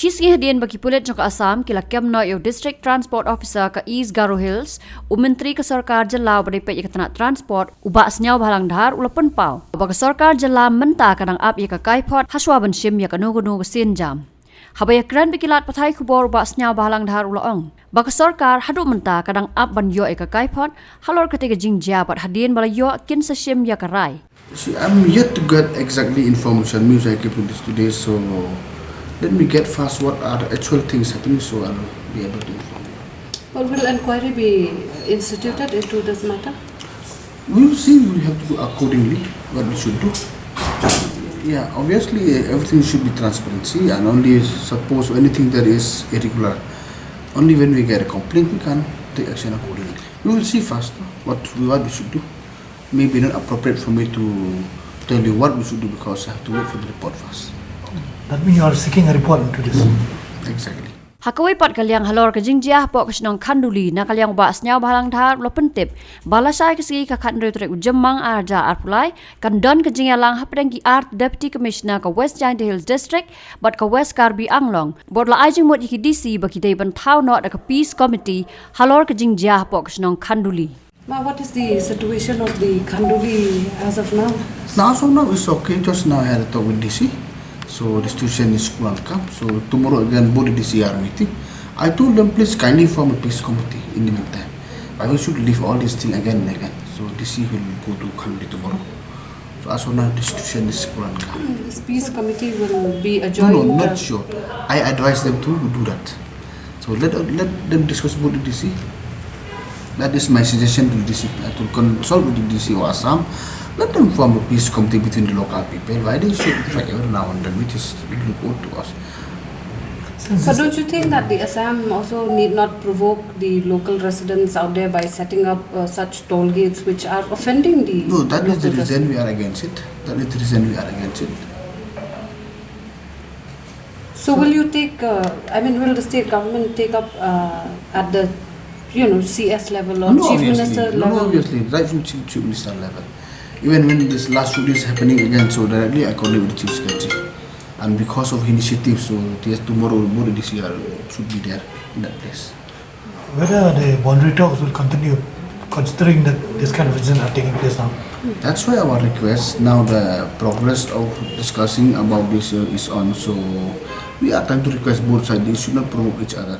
Shisgi hadian bagi pulit jangka Assam kila kem no yo District Transport Officer ke East Garo Hills, Menteri ke sorkar jelau beripet ya ketenak transport, ubak senyau bahalang dhar ulapan pau. Bagi sorkar jelau mentah kadang ap ya ke kaiphod haswa bensim ya ke nugu sin jam. Habaya keren bikilat patai kubor ubak senyau bahalang dhar ulaong. Bagi sorkar haduk mentah kadang ap ban yo ya ke kaiphod, halor ketiga jingshah bat hadian bala yo kin sesim ya ke rai. See, I'm yet to get exactly information. News I keep this today, so let me get fast what are the actual things happening, so I'll be able to inform you. But will inquiry be instituted into this matter? We'll see. We have to do accordingly what we should do. Yeah, obviously everything should be transparency, and only suppose anything that is irregular, only when we get a complaint we can take action accordingly. We will see first what we should do. Maybe not appropriate for me to tell you what we should do because I have to wait for the report first. That means you are seeking a report into this. Exactly. Hakawai pat kaliang halor ke jingshah pok ke Shillong kanduli na kaliang ba senyau bahalang dhar lo pentip balasai ke segi ka khat retrek jemang arja arpulai kan don ke jingyalang hapdeng ki art deputy commissioner ke West Garo Hills district bat ke West Karbi Anglong bot la ajing mot ki DC baki dei ban thau not ke peace committee halor ke jingshah pok ke Shillong kanduli. Ma, what is the situation of the Kanduli as of now? As of now it's okay. Just now I had a talk with DC. So the situation is cool and calm. So tomorrow again both the DC are meeting. I told them please kindly form a peace committee in the meantime. But we should leave all these things again and again. So DC will go to Kanduli tomorrow. So as of now the situation is cool and calm. This peace committee will be adjourned? No, not sure. I advise them to do that. So let them discuss with the DC. That is my suggestion to the DC. To consult with the DC or Assam. Let them form a peace committee between the local people. Why they should fight every now and then, which is it look good to us. But don't you think that the Assam also need not provoke the local residents out there by setting up such toll gates which are offending the No, that is the reason residents? we are against it. That is the reason we are against it. So will you take, will the state government take up at the CS level or Chief Minister level? No, obviously, right from Chief Minister level. Even when this last shoot is happening again, so directly I coordinate with the Chief Secretary. And because of initiative, so tomorrow both the DC should be there in that place. Whether the boundary talks will continue, considering that this kind of incidents are taking place now? That's why our request, now the progress of discussing about this is on, so we are trying to request both sides, they should not provoke each other.